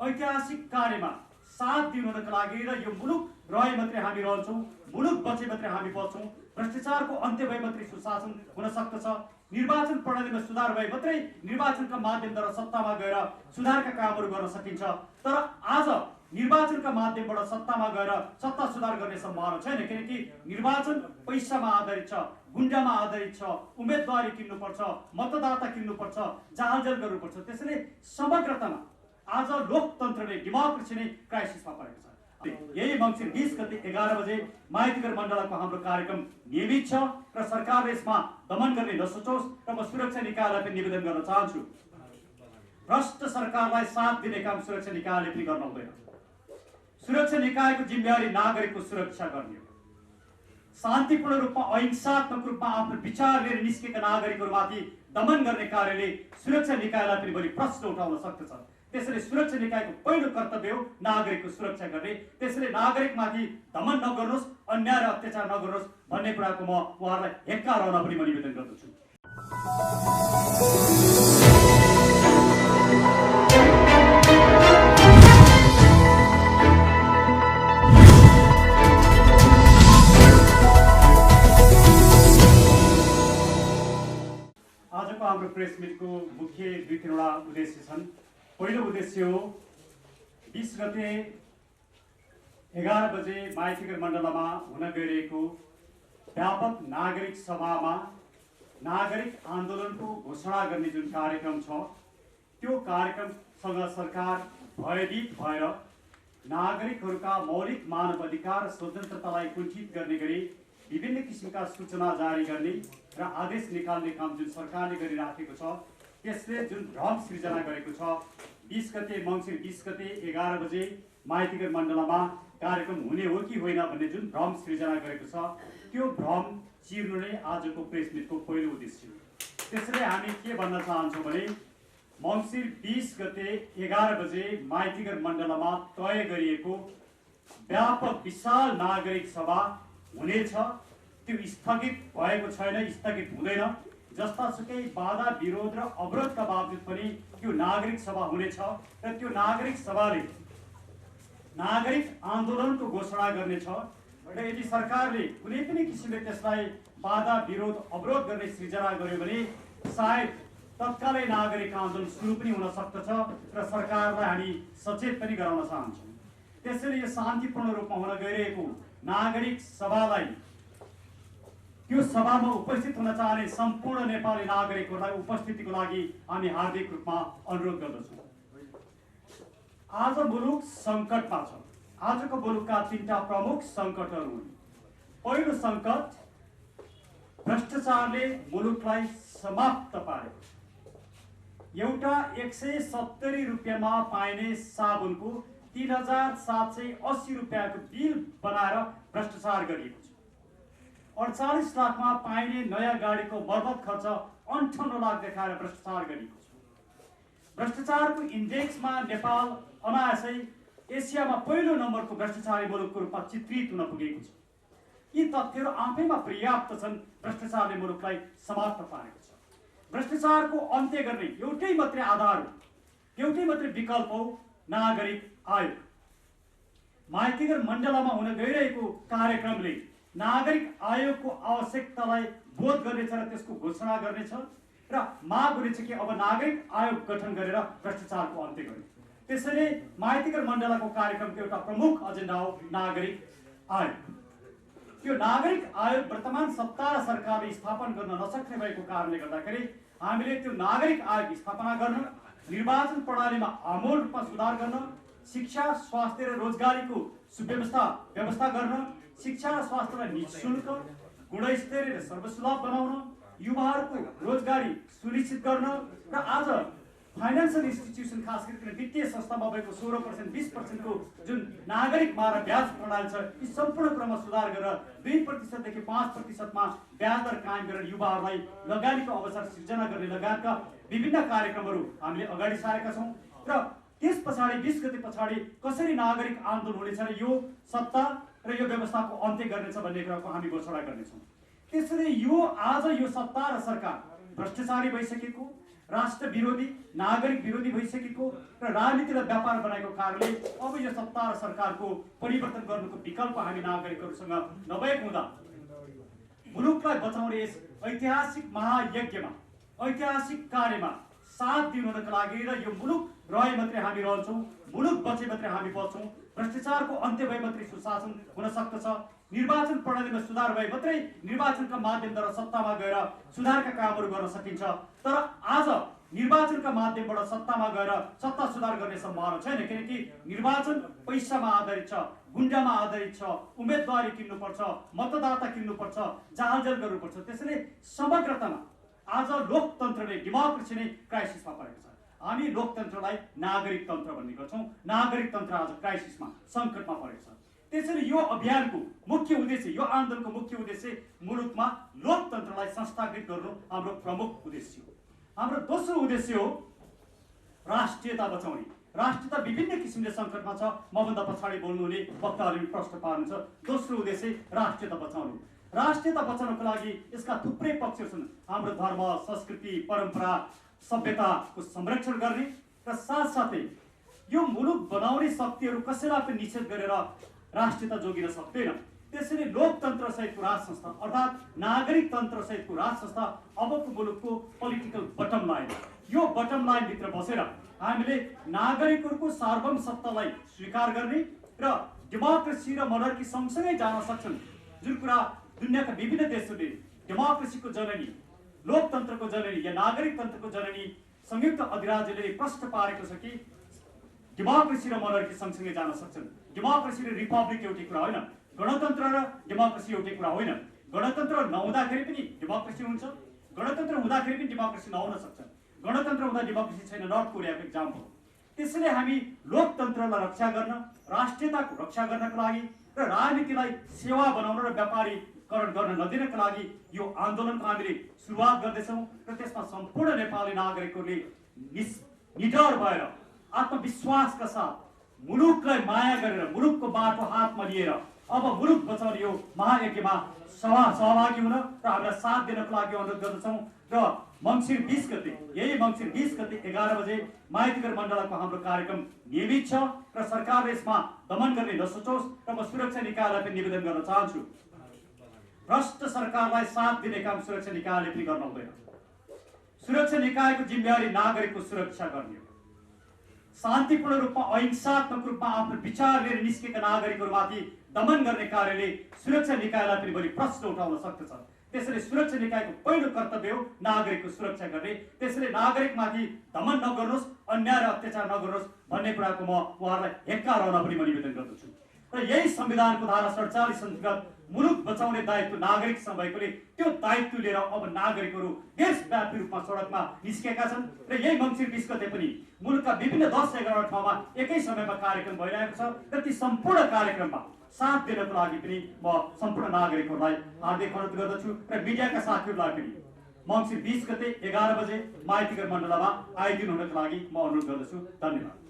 ऐतिहासिक कार्यमा साथ दिनुको लागि र यो मुलुक रहे मात्रै हामी रहन्छौँ, मुलुक बचे मात्रै हामी बच्छौँ, भ्रष्टाचारको अन्त्य भए मात्रै सुशासन हुन सक्दछ, निर्वाचन प्रणालीमा सुधार भए मात्रै निर्वाचनका माध्यमद्वारा सत्तामा गएर सुधारका कामहरू गर्न सकिन्छ। तर आज निर्वाचनका माध्यमबाट सत्तामा गएर सत्ता सुधार गर्ने सम्भावना छैन, किनकि निर्वाचन पैसामा आधारित छ, गुन्डामा आधारित छ, उम्मेदवारी किन्नुपर्छ, मतदाता किन्नुपर्छ, जालजाल गर्नुपर्छ। त्यसैले समग्रतामा आज लोकतन्त्र नै, डेमोक्रेसी नै क्राइसिसमा परेको छ। यही मङ्सिर 20 गते 11 बजे माइतीघर मण्डलको हाम्रो कार्यक्रम नियमित छ र सरकारले यसमा दमन गर्ने नसोचोस् र म सुरक्षा निकायलाई पनि निवेदन गर्न चाहन्छु। भ्रष्ट सरकारलाई साथ दिने काम सुरक्षा निकायले पनि गर्न हुँदैन। सुरक्षा निकायको जिम्मेवारी नागरिकको सुरक्षा गर्ने हो। शान्तिपूर्ण रूपमा, अहिंसात्मक रूपमा आफ्नो विचार लिएर निस्केका नागरिकहरूमाथि दमन गर्ने कार्यले सुरक्षा निकायलाई पनि बढी प्रश्न उठाउन सक्दछ। त्यसैले सुरक्षा निकायको पहिलो कर्तव्य हो नागरिकको सुरक्षा गर्ने। त्यसैले नागरिकमाथि दमन नगर्नुहोस्, अन्याय र अत्याचार नगर्नुहोस् भन्ने कुराको म उहाँहरूलाई हेक्का रहन पनि म निवेदन गर्दछु। आजको हाम्रो प्रेस मिटको मुख्य 2-3वटा उद्देश्य छन्। पहिलो उद्देश्य हो 20 गते 11 बजे माइतीघर मण्डलमा हुन गइरहेको व्यापक नागरिक सभामा नागरिक आन्दोलनको घोषणा गर्ने जुन कार्यक्रम छ, त्यो कार्यक्रमसँग सरकार भयभीत भएर नागरिकहरूका मौलिक मानव अधिकार र स्वतन्त्रतालाई कुण्ठित गर्ने गरी विभिन्न किसिमका सूचना जारी गर्ने र आदेश निकाल्ने काम जुन सरकारले गरिराखेको छ, त्यसले जुन भ्रम सृजना गरेको छ। 20 गते मङ्सिर 20 गते 11 बजे माइतीघर मण्डलमा कार्यक्रम हुने हो कि होइन भन्ने जुन भ्रम सृजना गरेको छ, त्यो भ्रम चिर्नु नै आजको प्रेस मिटको पहिलो उद्देश्य हो। त्यसैले हामी के भन्न चाहन्छौँ भने मङ्सिर 20 गते 11 बजे माइतीघर मण्डलमा तय गरिएको व्यापक विशाल नागरिक सभा हुनेछ। त्यो स्थगित भएको छैन, स्थगित हुँदैन। जस्तासुकै बाधा विरोध र अवरोधका बावजुद पनि त्यो नागरिक सभा हुनेछ र त्यो नागरिक सभाले नागरिक आन्दोलनको घोषणा गर्नेछ र यदि सरकारले कुनै पनि किसिमले त्यसलाई बाधा विरोध अवरोध गर्ने सृजना गर्यो भने सायद तत्कालै नागरिक आन्दोलन सुरु पनि हुन सक्दछ र सरकारलाई हामी सचेत पनि गराउन चाहन्छौँ। त्यसैले यो शान्तिपूर्ण रूपमा हुन गइरहेको नागरिक सभालाई, त्यो सभामा उपस्थित हुन चाहने सम्पूर्ण नेपाली नागरिकहरूलाई उपस्थितिको लागि हामी हार्दिक रूपमा अनुरोध गर्दछौँ। आज मुलुक सङ्कटमा छ। आजको मुलुकका 3टा प्रमुख सङ्कटहरू हुन्। पहिलो सङ्कट, भ्रष्टाचारले मुलुकलाई समाप्त पार्यो। एउटा 170 रुपियाँमा पाइने साबुनको 3780 रुपियाँको बिल बनाएर भ्रष्टाचार गरिएको छ। 48 लाखमा पाइने नयाँ गाडीको मर्मत खर्च 58 लाख देखाएर भ्रष्टाचार गरिएको छ। भ्रष्टाचारको इन्डेक्समा नेपाल अनायासै एसियामा पहिलो नम्बरको भ्रष्टाचारी मुलुकको रूपमा चित्रित हुन पुगेको छ। यी तथ्यहरू आफैमा पर्याप्त छन् भ्रष्टाचारले मुलुकलाई समाप्त पारेको छ। भ्रष्टाचारको अन्त्य गर्ने एउटै मात्रै आधार हो, एउटै मात्रै विकल्प हो, नागरिक आयोग। माइतीघर मण्डलमा हुन गइरहेको कार्यक्रमले नागरिक आयोगको आवश्यकतालाई बोध गर्नेछ र त्यसको घोषणा गर्नेछ र माग हुनेछ कि अब नागरिक आयोग गठन गरेर भ्रष्टाचारको अन्त्य गर्ने। त्यसैले माइतीघर मण्डलको कार्यक्रमको एउटा प्रमुख एजेन्डा हो नागरिक आयोग। त्यो नागरिक आयोग वर्तमान सत्ता र सरकारले स्थापना गर्न नसक्ने भएको कारणले गर्दाखेरि हामीले त्यो नागरिक आयोग स्थापना गर्न, निर्वाचन प्रणालीमा आमूल रूपमा सुधार गर्न, शिक्षा, स्वास्थ्य र रोजगारीको व्यवस्था गर्न, शिक्षा र स्वास्थ्यलाई निःशुल्क, गुणस्तरीय र सर्वसुलभ बनाउन, युवाहरूको रोजगारी सुनिश्चित गर्न र आज फाइनेन्सियल इन्स्टिट्युसन खास गरी वित्तीय संस्थामा भएको 16% 20% को जुन नागरिक मार ब्याज प्रणाली छ, यी सम्पूर्ण क्रममा सुधार गरेर 2% देखि 5% मा ब्याज दर कायम गरेर युवाहरूलाई लगानीको अवसर सृजना गर्ने लगायतका विभिन्न कार्यक्रमहरू हामीले अगाडि सारेका छौँ र त्यस पछाडि 20 गते पछाडि कसरी नागरिक आन्दोलन हुनेछ र यो सत्ता र यो व्यवस्थाको अन्त्य गर्नेछ भन्ने कुराको हामी घोषणा गर्नेछौँ। त्यसैले यो आज यो सत्ता र सरकार भ्रष्टाचारी भइसकेको, राष्ट्र विरोधी नागरिक विरोधी भइसकेको र राजनीतिलाई व्यापार बनाएको कारणले अब यो सत्ता र सरकारको परिवर्तन गर्नुको विकल्प हामी नागरिकहरूसँग नभएको हुँदा मुलुकलाई बचाउने यस ऐतिहासिक महायज्ञमा ऐतिहासिक कार्यमा साथ दिनुको लागि र यो मुलुक रहे मात्रै हामी रहन्छौँ, मुलुक बचे मात्रै हामी बच्छौँ, भ्रष्टाचारको अन्त्य भए मात्रै सुशासन हुन सक्दछ, निर्वाचन प्रणालीमा सुधार भए मात्रै निर्वाचनका माध्यमद्वारा सत्तामा गएर सुधारका कामहरू गर्न सकिन्छ। तर आज निर्वाचनका माध्यमबाट सत्तामा गएर सत्ता सुधार गर्ने सम्भावना छैन, किनकि निर्वाचन पैसामा आधारित छ, गुन्डामा आधारित छ, उम्मेदवारी किन्नुपर्छ, मतदाता किन्नुपर्छ, जालजाल गर्नुपर्छ। त्यसैले समग्रतामा आज लोकतन्त्र नै डेमोक्रेसी नै क्राइसिसमा परेको छ। हामी लोकतन्त्रलाई नागरिक तन्त्र भन्ने गर्छौँ, नागरिक तन्त्र आज क्राइसिसमा सङ्कटमा परेको छ। त्यसैले यो अभियानको मुख्य उद्देश्य, यो आन्दोलनको मुख्य उद्देश्य मुलुकमा लोकतन्त्रलाई संस्थागत गर्नु हाम्रो प्रमुख उद्देश्य हो। हाम्रो दोस्रो उद्देश्य हो राष्ट्रियता बचाउने। राष्ट्रियता विभिन्न किसिमले सङ्कटमा छ, मभन्दा पछाडि बोल्नुहुने वक्ताहरूले प्रश्न पार्नुहुन्छ। दोस्रो उद्देश्य राष्ट्रियता बचाउनु। राष्ट्रियता बचाउनको लागि यसका थुप्रै पक्षहरू छन्। हाम्रो धर्म, संस्कृति, परम्परा, सभ्यताको संरक्षण गर्ने र साथसाथै यो मुलुक बनाउने शक्तिहरू कसैलाई पनि निषेध गरेर राष्ट्रियता जोगिन सक्दैन। त्यसैले लोकतन्त्र सहितको राज संस्था अर्थात् नागरिक तन्त्र सहितको राज संस्था अबको मुलुकको पोलिटिकल बटम लाइन, यो बटम लाइनभित्र बसेर हामीले नागरिकहरूको सार्वभौम सत्तालाई स्वीकार गर्ने र डेमोक्रेसी र मोनर्की सँगसँगै जान सक्छन्। जुन कुरा दुनियाँका विभिन्न देशहरूले डेमोक्रेसीको जननी, लोकतन्त्रको जननी या नागरिक तन्त्रको जननी संयुक्त अधिराज्यले प्रश्न पारेको छ कि डेमोक्रेसी र मोनर्की सँगसँगै जान सक्छन्। डेमोक्रेसी र रिपब्लिक एउटै कुरा होइन, गणतन्त्र र डेमोक्रेसी एउटै कुरा होइन। गणतन्त्र नहुँदाखेरि पनि डेमोक्रेसी हुन्छ, गणतन्त्र हुँदाखेरि पनि डेमोक्रेसी नहुन सक्छ। गणतन्त्र हुँदा डेमोक्रेसी छैन, नर्थ कोरियाको इक्जाम्पल। त्यसैले हामी लोकतन्त्रलाई रक्षा गर्न, राष्ट्रियताको रक्षा गर्नको लागि र राजनीतिलाई सेवा बनाउन र व्यापारीकरण गर्न नदिनका लागि यो आन्दोलनको हामीले सुरुवात गर्दैछौँ र त्यसमा सम्पूर्ण नेपाली नागरिकहरूले निडर भएर आत्मविश्वासका साथ मुलुकलाई माया गरेर मुलुकको बाटो हातमा लिएर अब मुलुक बचाउने यो महायज्ञमा सहभागी हुन र हामीलाई साथ दिनको लागि अनुरोध गर्दछौँ। र मङ्सिर 20 गते, यही मङ्सिर 20 गते 11 बजे माइतीघर मण्डलको हाम्रो कार्यक्रम नियमित छ र सरकारले यसमा दमन गर्ने नसोचोस् र म सुरक्षा निकायलाई पनि निवेदन गर्न चाहन्छु। भ्रष्ट सरकारलाई साथ दिने काम सुरक्षा निकायले पनि गर्न हुँदैन। सुरक्षा निकायको जिम्मेवारी नागरिकको सुरक्षा गर्ने हो। शान्तिपूर्ण रूपमा अहिंसात्मक रूपमा आफ्नो विचार लिएर निस्केका नागरिकहरूमाथि दमन गर्ने कार्यले सुरक्षा निकायलाई पनि बढी प्रश्न उठाउन सक्दछ। त्यसैले सुरक्षा निकायको पहिलो कर्तव्य हो नागरिकको सुरक्षा गर्ने। त्यसैले नागरिकमाथि दमन नगर्नुहोस्, अन्याय र अत्याचार नगर्नुहोस् भन्ने कुराको म उहाँहरूलाई हेक्का रहन पनि म निवेदन गर्दछु। र यही संविधानको धारा 47 अन्तर्गत मुलुक बचाउने दायित्व नागरिकसँग भएकोले त्यो दायित्व लिएर अब नागरिकहरू देशव्यापी रूपमा सडकमा निस्केका छन् र यही मङ्सिर 20 गते पनि मुलुकका विभिन्न 10-11 ठाउँमा एकै समयमा कार्यक्रम भइरहेको छ र ती सम्पूर्ण कार्यक्रममा साथ दिनको लागि पनि म सम्पूर्ण नागरिकहरूलाई हार्दिक अनुरोध गर्दछु र मिडियाका साथीहरूलाई पनि मङ्सिर 20 गते 11 बजे माइतीघर मण्डलमा आयोजन हुनको लागि म अनुरोध गर्दछु। धन्यवाद।